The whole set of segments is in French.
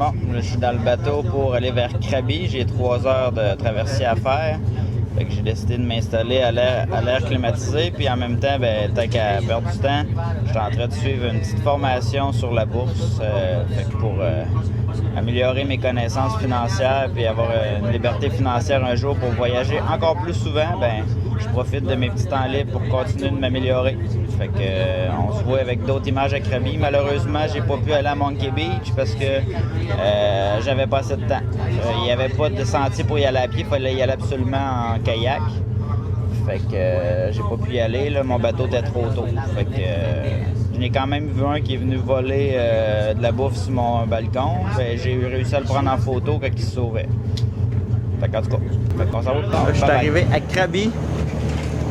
Bon, je suis dans le bateau pour aller vers Krabi. J'ai 3 heures de traversée à faire. Fait que j'ai décidé de m'installer à l'air climatisé. Puis en même temps, tant qu'à perdre du temps, je suis en train de suivre une petite formation sur la bourse. Fait que pour améliorer mes connaissances financières puis avoir une liberté financière un jour pour voyager encore plus souvent, je profite de mes petits temps libres pour continuer de m'améliorer. Fait que on se voit avec d'autres images à Krabi. Malheureusement, j'ai pas pu aller à Monkey Beach parce que j'avais pas assez de temps. Il n'y avait pas de sentier pour y aller à pied, il fallait y aller absolument en kayak. Fait que j'ai pas pu y aller, là, mon bateau était trop tôt. Fait que j'en ai quand même vu un qui est venu voler de la bouffe sur mon balcon. J'ai réussi à le prendre en photo quand il se sauvait. Fait qu'en tout cas, on s'en va plus tard. Je suis arrivé à Krabi.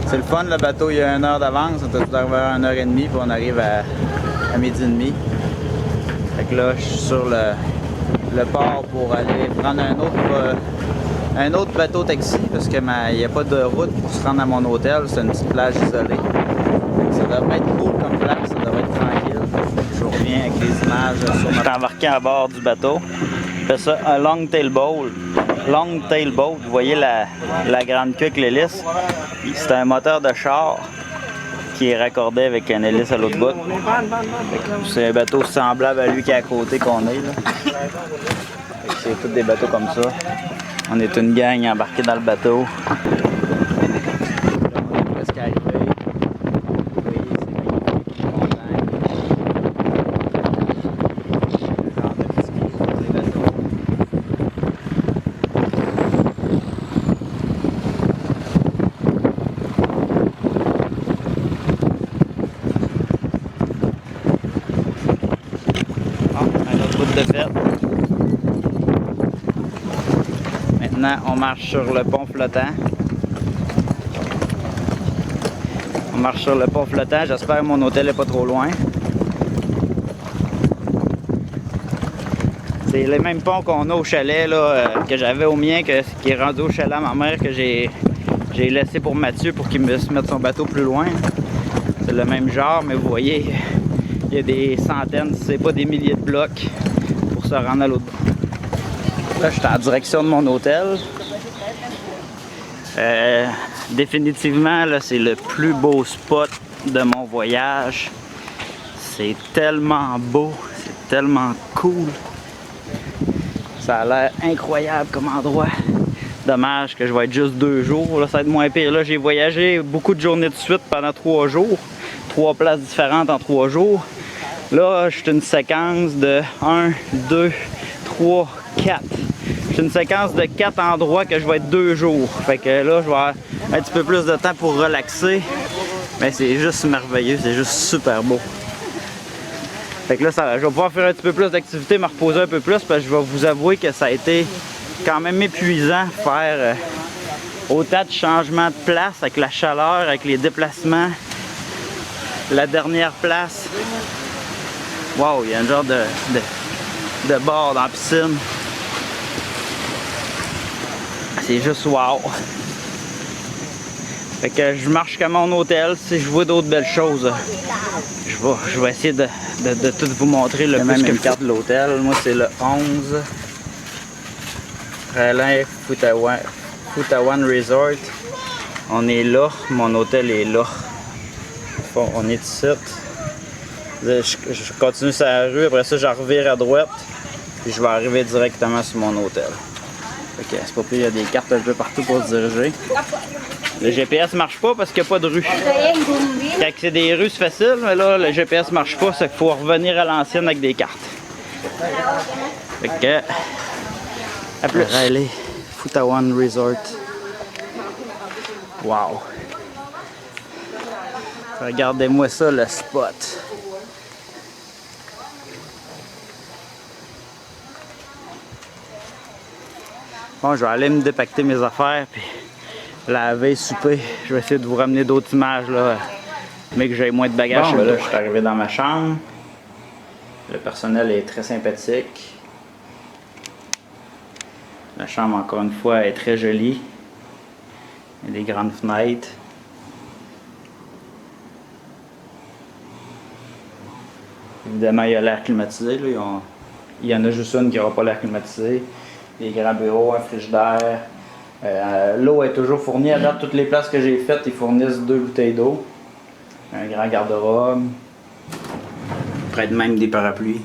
C'est le fun, le bateau, il y a 1 heure d'avance. On est arrivé à 1h30, puis on arrive à midi et demi. Fait que là, je suis sur le port pour aller prendre un autre bateau taxi parce que il n'y a pas de route pour se rendre à mon hôtel. C'est une petite plage isolée. Ça devrait être cool comme place, ça devrait être tranquille. Je vous reviens avec les images sur notre... Je suis embarqué à bord du bateau. Je fais ça un long tail boat. Long tail boat, vous voyez la grande queue avec l'hélice. C'est un moteur de char qui est raccordé avec un hélice à l'autre bout. C'est un bateau semblable à lui qui est à côté qu'on est là. C'est tous des bateaux comme ça. On est une gang embarquée dans le bateau. On est presque arrivé. Vous voyez, c'est un autre bout de fête. Maintenant, on marche sur le pont flottant. On marche sur le pont flottant. J'espère que mon hôtel n'est pas trop loin. C'est les mêmes ponts qu'on a au chalet, là, que j'avais au mien, qui est rendu au chalet à ma mère, que j'ai laissé pour Mathieu pour qu'il me mette son bateau plus loin. C'est le même genre, mais vous voyez, il y a des centaines, si c'est pas des milliers de blocs pour se rendre à l'autre bout. Là, je suis en direction de mon hôtel. Définitivement, là, c'est le plus beau spot de mon voyage. C'est tellement beau, c'est tellement cool. Ça a l'air incroyable comme endroit. Dommage que je vais être juste 2 jours. Là, ça va être moins pire. Là, j'ai voyagé beaucoup de journées de suite pendant 3 jours. 3 places différentes en 3 jours. Là, je suis une séquence de 1, 2, 3, 4. C'est une séquence de 4 endroits que je vais être 2 jours. Fait que là, je vais avoir un petit peu plus de temps pour relaxer. Mais c'est juste merveilleux, c'est juste super beau. Fait que là, je vais pouvoir faire un petit peu plus d'activité, me reposer un peu plus, parce que je vais vous avouer que ça a été quand même épuisant faire autant de changements de place avec la chaleur, avec les déplacements. La dernière place, wow, il y a un genre de bord dans la piscine. C'est juste wow. Fait que je marche jusqu'à mon hôtel. Si je vois d'autres belles choses, je vais essayer de tout vous montrer le plus que carte de l'hôtel. Moi, c'est le 11 Ralin Futawan Resort. On est là. Mon hôtel est là. On est ici. Je continue sur la rue. Après ça, je revire à droite. Puis je vais arriver directement sur mon hôtel. Ok, c'est pas pire, il y a des cartes un peu partout pour se diriger. Le GPS marche pas parce qu'il n'y a pas de rue. Quand c'est des rues, c'est facile, mais là, le GPS marche pas, c'est qu'il faut revenir à l'ancienne avec des cartes. Fait que, à plus. Allez, Futawan Resort. Wow. Regardez-moi ça, le spot. Bon, je vais aller me dépacter mes affaires, puis laver, souper. Je vais essayer de vous ramener d'autres images, là, mais que j'ai moins de bagages. Bon, là, je suis arrivé dans ma chambre. Le personnel est très sympathique. La chambre, encore une fois, est très jolie. Il y a des grandes fenêtres. Évidemment, il y a l'air climatisé. Là. il y en a juste une qui n'aura pas l'air climatisé. Des grands bureaux, un frigidaire. L'eau est toujours fournie. À date, toutes les places que j'ai faites, ils fournissent 2 bouteilles d'eau. Un grand garde-robe. Près de même des parapluies.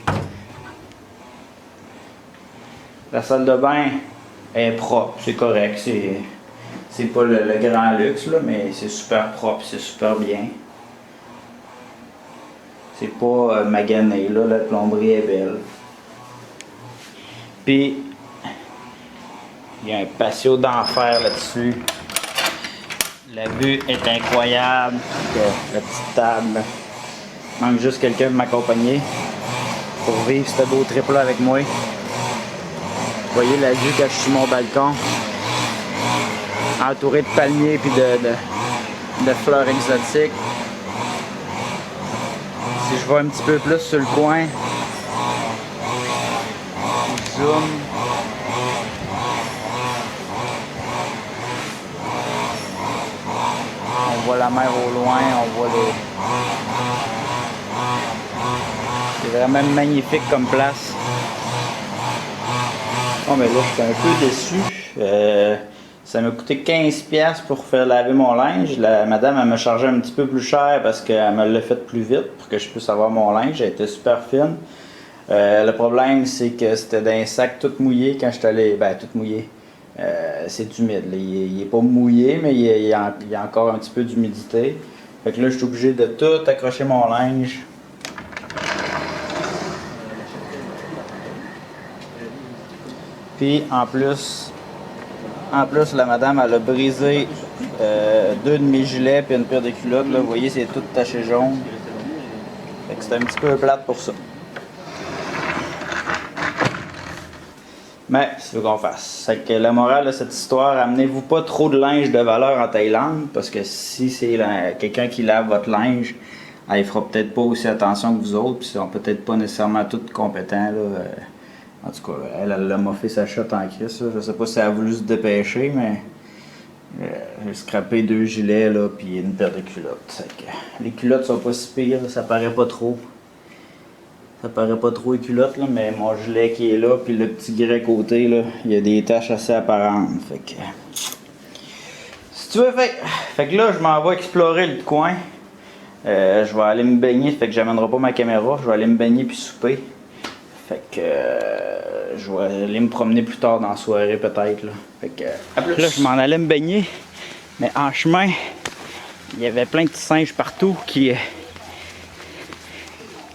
La salle de bain est propre, c'est correct. C'est pas le grand luxe, là, mais c'est super propre, c'est super bien. C'est pas magané, là, la plomberie est belle. Puis, il y a un patio d'enfer là-dessus. La vue est incroyable. La petite table. Il manque juste quelqu'un pour m'accompagner pour vivre ce beau trip-là avec moi. Vous voyez la vue quand je suis sur mon balcon. Entouré de palmiers et de fleurs exotiques. Si je vais un petit peu plus sur le coin, je zoom. On voit la mer au loin, on voit les... C'est vraiment magnifique comme place. Oh mais là je suis un peu déçu. Ça m'a coûté 15$ pour faire laver mon linge. La madame elle m'a chargé un petit peu plus cher parce qu'elle me l'a fait plus vite pour que je puisse avoir mon linge. Elle était super fine. Le problème c'est que c'était dans un sac tout mouillé quand je suis allé. Ben tout mouillé. C'est humide. Là. Il est pas mouillé mais il y a encore un petit peu d'humidité. Fait que là je suis obligé de tout accrocher mon linge. Puis en plus, la madame elle a brisé 2 de mes gilets puis une paire de culottes. Là. Vous voyez, c'est tout taché jaune. Fait que c'est un petit peu plate pour ça. Mais c'est ce qu'on fasse. Fait que la morale de cette histoire, amenez-vous pas trop de linge de valeur en Thaïlande parce que si c'est quelqu'un qui lave votre linge, il fera peut-être pas aussi attention que vous autres, puis ils sont peut-être pas nécessairement tous compétents. Là. En tout cas, elle a moffé sa shot en crise. Je sais pas si elle a voulu se dépêcher, mais j'ai scrappé 2 gilets là, puis une paire de culottes. Les culottes sont pas si pires, ça paraît pas trop. Ça paraît pas trop les culottes, là, mais mon gilet qui est là, puis le petit gris côté, là, il y a des taches assez apparentes. Fait que. Si tu veux, fait que là, je m'en vais explorer le coin. Je vais aller me baigner, fait que j'amènerai pas ma caméra. Je vais aller me baigner puis souper. Fait que je vais aller me promener plus tard dans la soirée peut-être. Là. Fait que à plus. Là, je m'en allais me baigner, mais en chemin, il y avait plein de singes partout qui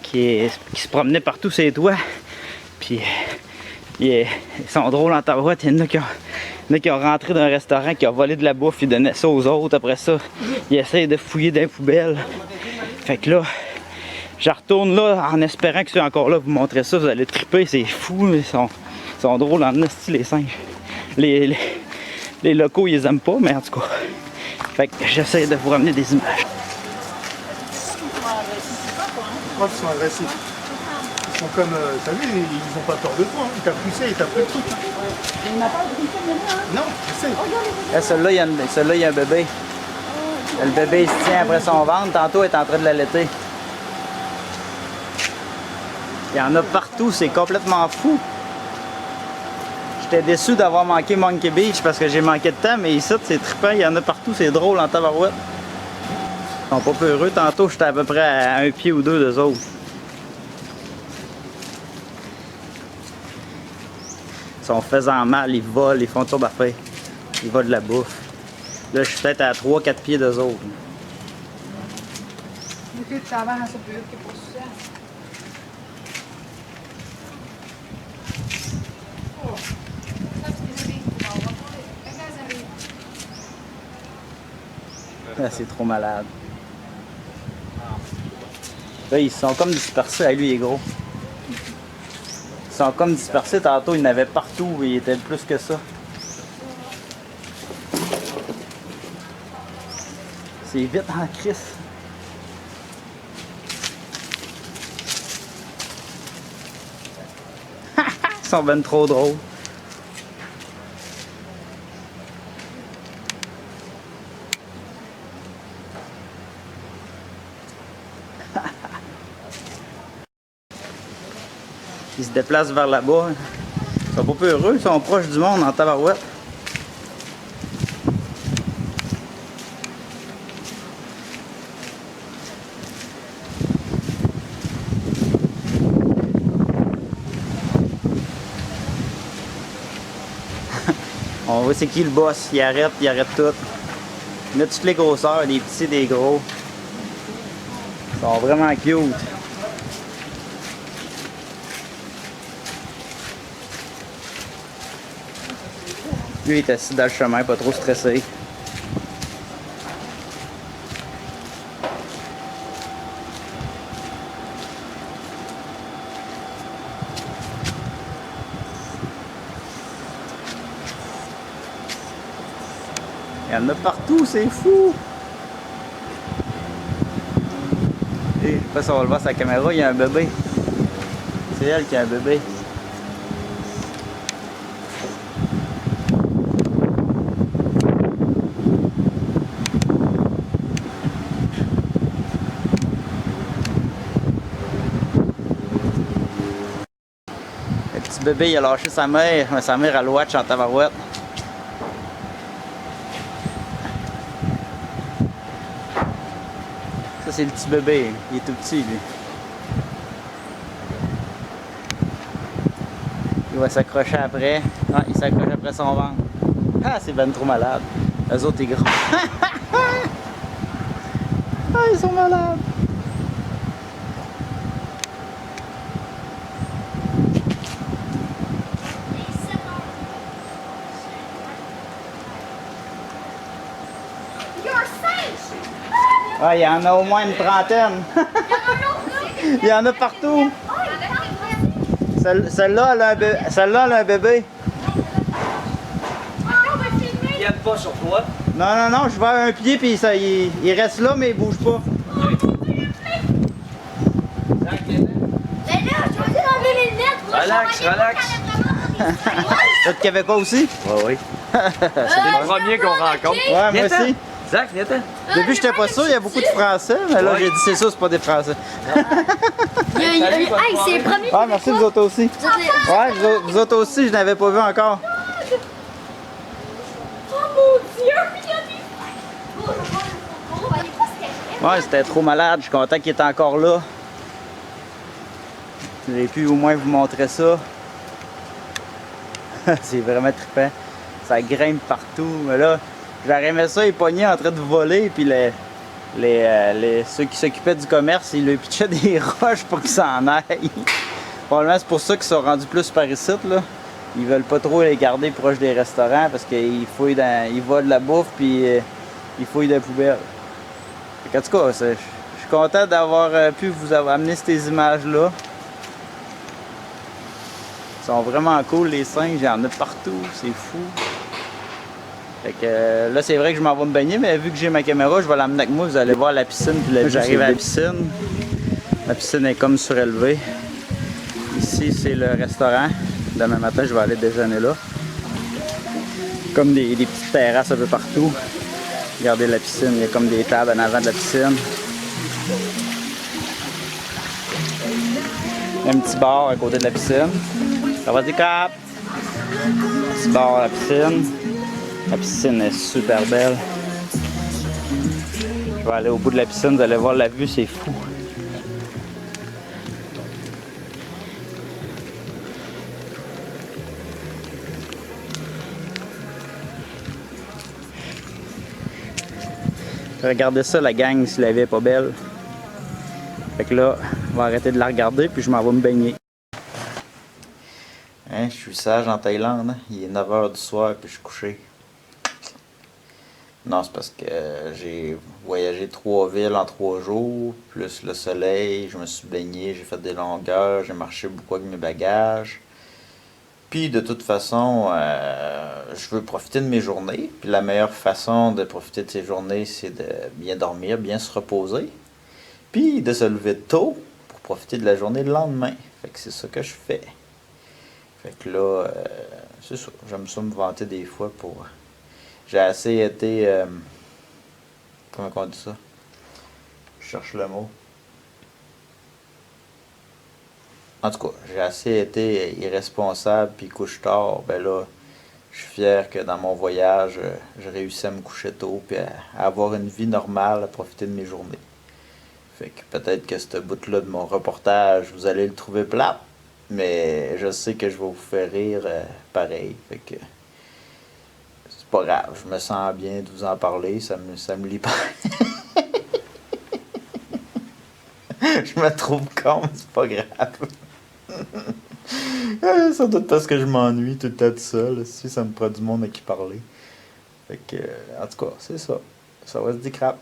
se promenaient partout sur les toits. Puis ils sont drôles en tabarouette. Il y en a qui ont rentré dans un restaurant, qui ont volé de la bouffe, ils donnaient ça aux autres. Après ça, ils essayent de fouiller dans les poubelles. Fait que là, je retourne là en espérant que c'est encore là, vous montrer ça, vous allez triper, c'est fou, ils sont drôles en esti les singes. Les locaux ils les aiment pas, mais en tout cas. Fait que j'essaie de vous ramener des images. Pourquoi ils sont agressifs? Ils sont comme, t'as vu, ils ont pas peur de toi, hein. Ils tapent poussé, ils tapent le truc. Il n'a pas de hein? Non, je sais. Là, celui-là, il y a un bébé. Le bébé il se tient après son ventre, tantôt il est en train de l'allaiter. Il y en a partout, c'est complètement fou. J'étais déçu d'avoir manqué Monkey Beach parce que j'ai manqué de temps, mais ici c'est trippant, il y en a partout, c'est drôle en tabarouette. Ils sont pas peureux, tantôt j'étais à peu près à un pied ou deux d'eux autres. Ils sont faisant mal, ils volent, ils font tout d'affaires. Ils volent de la bouffe. Là je suis peut-être à 3-4 pieds d'eux autres. Ah, c'est trop malade. Là, ils sont comme dispersés. Ah, lui, il est gros. Ils sont comme dispersés. Tantôt, il y en avait partout. Il était plus que ça. C'est vite en crise. Ils sont ben trop drôles. Ils se déplacent vers là-bas. Ils sont pas peu heureux, ils sont proches du monde en tabarouette. On voit c'est qui le boss, il arrête tout. Il a toutes les grosseurs, des petits, des gros. Ils sont vraiment cute. Lui il est assis dans le chemin, pas trop stressé. Il y en a partout, c'est fou! Et, je sais pas si on va le voir sur la caméra, il y a un bébé. C'est elle qui a un bébé. Le petit bébé, il a lâché sa mère, mais sa mère a le watch en tabarouette. Ça, c'est le petit bébé, il est tout petit, lui. Il va s'accrocher après. Ah, il s'accroche après son ventre. Ah, c'est ben trop malade. Eux autres, ils gros. Ah, ils sont malades. Ah, il y en a au moins une trentaine. Il y en a partout. Celle-là, elle a un bébé. Il aime pas sur toi. Non, je vais à un pied puis il reste là, mais il bouge pas. Relax. T'es de Québécois aussi? Oui. C'est le premier qu'on rencontre. Ouais, moi aussi. Zach, viens-t'en. Au début, j'étais pas sûr, il y a beaucoup de Français, mais là, j'ai dit c'est ça, c'est pas des Français. Hey, c'est le premier. Ah, merci, vous autres aussi. Ouais, vous autres aussi, je n'avais pas vu encore. Oh mon Dieu! Ouais, c'était trop malade, je suis content qu'il était encore là. J'ai pu au moins vous montrer ça. C'est vraiment trippant. Ça grimpe partout, mais là, j'aurais aimé ça, il pognait en train de voler, puis ceux qui s'occupaient du commerce, ils lui pitchaient des roches pour qu'il s'en aille. Probablement c'est pour ça qu'ils sont rendus plus par ici, là. Ils veulent pas trop les garder proches des restaurants parce qu'ils volent de la bouffe puis ils fouillent des poubelles. En tout cas, je suis content d'avoir pu vous avoir amené ces images-là. Ils sont vraiment cool les singes, il y en a partout, c'est fou. Fait que là, c'est vrai que je m'en vais me baigner, mais vu que j'ai ma caméra, je vais l'amener avec moi. Vous allez voir la piscine. Puis j'arrive à la piscine. La piscine est comme surélevée. Ici, c'est le restaurant. Demain matin, je vais aller déjeuner là. Comme des petites terrasses un peu partout. Regardez la piscine, il y a comme des tables en avant de la piscine. Un petit bar à côté de la piscine. Ça va, des cap? Petit bar à la piscine. La piscine est super belle. Je vais aller au bout de la piscine, vous allez voir la vue, c'est fou. Regardez ça, la gang, si la vie est pas belle. Fait que là, on va arrêter de la regarder, puis je m'en vais me baigner. Hein, je suis sage en Thaïlande, hein? Il est 9 h du soir, puis je suis couché. Non, c'est parce que j'ai voyagé 3 villes en 3 jours, plus le soleil, je me suis baigné, j'ai fait des longueurs, j'ai marché beaucoup avec mes bagages. Puis de toute façon, je veux profiter de mes journées. Puis la meilleure façon de profiter de ces journées, c'est de bien dormir, bien se reposer. Puis de se lever tôt pour profiter de la journée le lendemain. Fait que c'est ça que je fais. Fait que là, c'est ça, j'aime ça me vanter des fois pour... J'ai assez été... comment on dit ça? Je cherche le mot. En tout cas, j'ai assez été irresponsable puis couche tard. Ben là, je suis fier que dans mon voyage, j'ai réussi à me coucher tôt puis à avoir une vie normale, à profiter de mes journées. Fait que peut-être que ce bout-là de mon reportage, vous allez le trouver plate, mais je sais que je vais vous faire rire pareil. Fait que c'est pas grave, je me sens bien de vous en parler, ça me libère. Je me trouve con, mais c'est pas grave. Ça doit être parce que je m'ennuie tout le temps tout seul. Si ça me prend du monde à qui parler. Fait que, en tout cas, c'est ça. Ça va se dire crap.